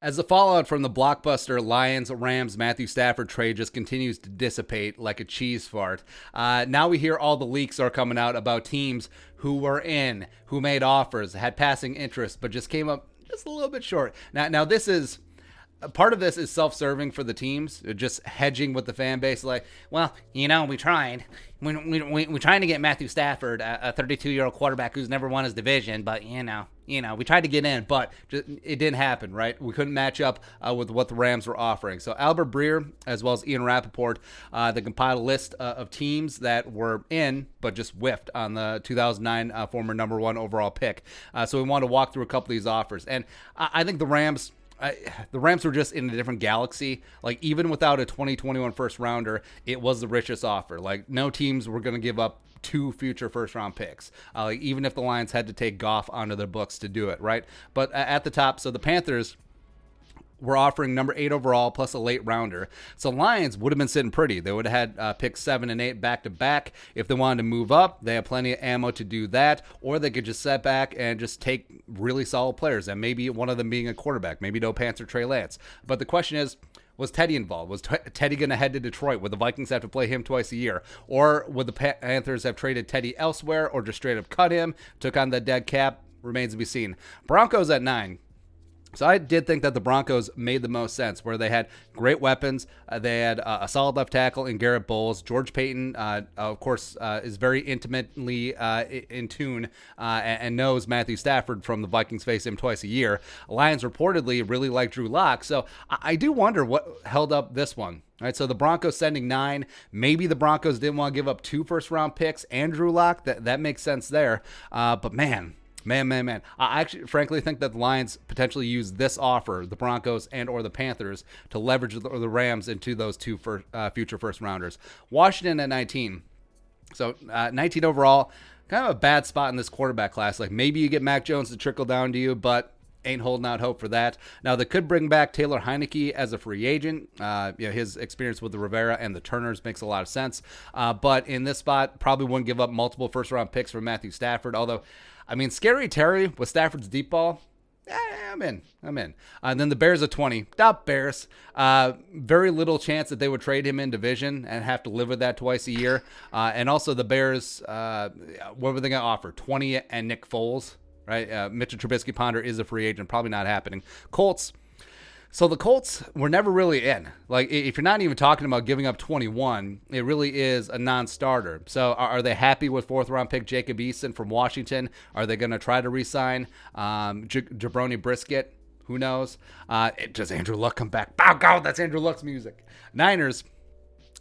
As the fallout from the blockbuster Lions-Rams Matthew Stafford trade just continues to dissipate like a cheese fart, now we hear all the leaks are coming out about teams who were in, who made offers, had passing interest, but just came up just a little bit short. Now this is part of this is self-serving for the teams, just hedging with the fan base. Like, well, we tried. We tried to get Matthew Stafford, a 32-year-old quarterback who's never won his division, but we tried to get in, but it didn't happen, right? We couldn't match up with what the Rams were offering. So Albert Breer, as well as Ian Rappaport, they compiled a list of teams that were in, but just whiffed on the 2009 former number one overall pick. So we want to walk through a couple of these offers. And I think the Rams were just in a different galaxy. Like, even without a 2021 first rounder, it was the richest offer. Like, no teams were going to give up 2 future first round picks. Like, even if the Lions had to take Goff onto their books to do it, right? But at the top, so the Panthers were offering number 8 overall plus a late rounder. So Lions would have been sitting pretty. They would have had picks 7 and 8 back to back. If they wanted to move up, they have plenty of ammo to do that, or they could just set back and just take really solid players, and maybe one of them being a quarterback, maybe no Pants or Trey Lance. But the question is, was Teddy involved? Was Teddy going to head to Detroit? Would the Vikings have to play him twice a year? Or would the Panthers have traded Teddy elsewhere, or just straight up cut him, took on the dead cap? Remains to be seen. Broncos at 9. So I did think that the Broncos made the most sense, where they had great weapons. They had a solid left tackle in Garrett Bowles. George Payton, of course, is very intimately in tune and knows Matthew Stafford from the Vikings face him twice a year. Lions reportedly really like Drew Lock. So I do wonder what held up this one. All right, so the Broncos sending 9. Maybe the Broncos didn't want to give up 2 first-round picks and Drew Lock. That makes sense there. But man. I actually, frankly, think that the Lions potentially use this offer, the Broncos and or the Panthers, to leverage the Rams into those 2 future first-rounders. Washington at 19. So 19 overall, kind of a bad spot in this quarterback class. Like, maybe you get Mac Jones to trickle down to you, but ain't holding out hope for that. Now, they could bring back Taylor Heineke as a free agent. His experience with the Rivera and the Turners makes a lot of sense. But in this spot, probably wouldn't give up multiple first-round picks for Matthew Stafford, although, I mean, Scary Terry with Stafford's deep ball, I'm in. And then the Bears at 20. Bears. Very little chance that they would trade him in division and have to live with that twice a year. And also the Bears, what were they going to offer? 20 and Nick Foles, right? Mitchell Trubisky Ponder is a free agent. Probably not happening. Colts. So the Colts were never really in. Like, if you're not even talking about giving up 21, it really is a non-starter. So are they happy with 4th-round pick Jacob Eason from Washington? Are they going to try to re-sign Jabroni Brisket? Who knows? Does Andrew Luck come back? Bow, God, that's Andrew Luck's music. Niners.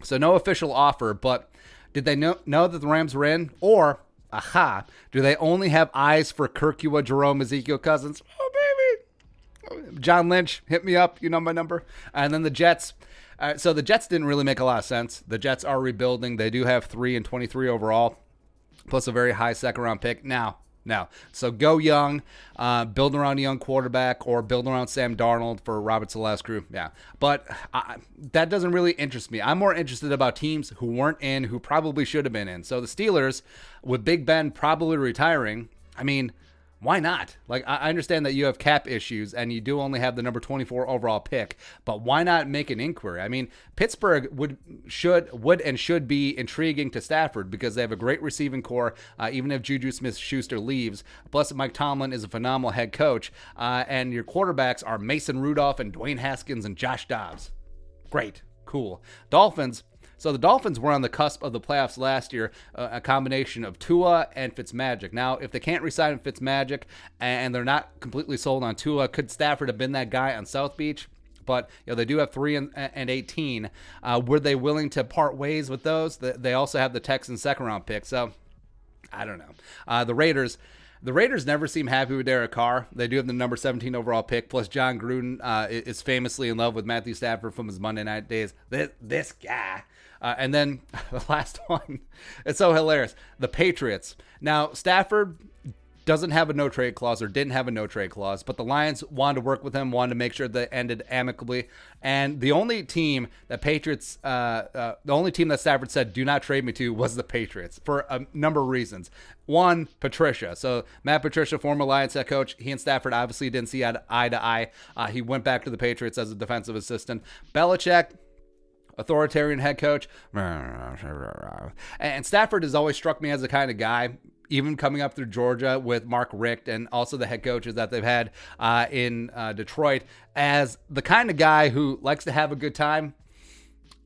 So no official offer, but did they know that the Rams were in? Or, do they only have eyes for Kirkua, Jerome, Ezekiel Cousins? Oh, baby. John Lynch, hit me up. You know my number. And then the Jets. So the Jets didn't really make a lot of sense. The Jets are rebuilding. They do have 3 and 23 overall, plus a very high second-round pick. Now, so go young, build around a young quarterback, or build around Sam Darnold for Robert Saleh's crew. Yeah, but that doesn't really interest me. I'm more interested about teams who weren't in, who probably should have been in. So the Steelers, with Big Ben probably retiring, I mean, why not? Like, I understand that you have cap issues and you do only have the number 24 overall pick, but why not make an inquiry? I mean, Pittsburgh would and should be intriguing to Stafford because they have a great receiving core, even if Juju Smith-Schuster leaves. Plus, Mike Tomlin is a phenomenal head coach, and your quarterbacks are Mason Rudolph and Dwayne Haskins and Josh Dobbs. Great. Cool. Dolphins. So the Dolphins were on the cusp of the playoffs last year, a combination of Tua and Fitzmagic. Now, if they can't re-sign Fitzmagic and they're not completely sold on Tua, could Stafford have been that guy on South Beach? But they do have 3 and 18. Were they willing to part ways with those? They also have the Texans' second-round pick. So I don't know. The Raiders. The Raiders never seem happy with Derek Carr. They do have the number 17 overall pick. Plus, John Gruden is famously in love with Matthew Stafford from his Monday night days. This guy. And then the last one, it's so hilarious. The Patriots. Now, Stafford doesn't have a no trade clause, or didn't have a no trade clause, but the Lions wanted to work with him, wanted to make sure that ended amicably. And the only team that Stafford said do not trade me to was the Patriots, for a number of reasons. One, Patricia. So Matt Patricia, former Lions head coach, he and Stafford obviously didn't see eye to eye. He went back to the Patriots as a defensive assistant. Belichick, authoritarian head coach. And Stafford has always struck me as the kind of guy, even coming up through Georgia with Mark Richt and also the head coaches that they've had in Detroit, as the kind of guy who likes to have a good time.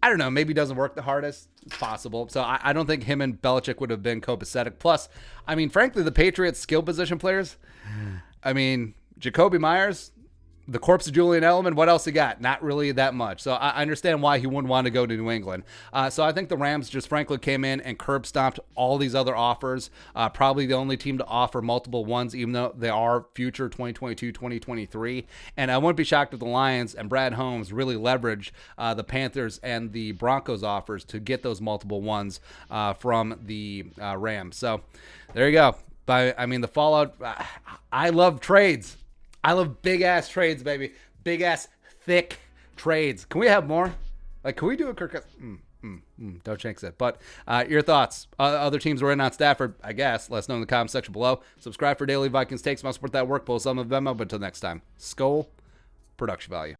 I don't know, maybe doesn't work the hardest. It's possible. So I don't think him and Belichick would have been copacetic. Plus, I mean, frankly, the Patriots' skill position players, I mean, Jacoby Myers, the corpse of Julian Edelman, what else he got? Not really that much. So I understand why he wouldn't want to go to New England. So I think the Rams just frankly came in and curb stomped all these other offers. Probably the only team to offer multiple ones, even though they are future 2022, 2023. And I wouldn't be shocked if the Lions and Brad Holmes really leverage the Panthers and the Broncos offers to get those multiple ones from the Rams. So there you go. But I mean, the fallout, I love trades. I love big-ass trades, baby. Big-ass, thick trades. Can we have more? Like, can we do a Kirk? Don't jinx it. But your thoughts. Other teams were in on Stafford, I guess. Let us know in the comment section below. Subscribe for daily Vikings takes. Must support that work. Post some of them up. Until next time. Skol. Production value.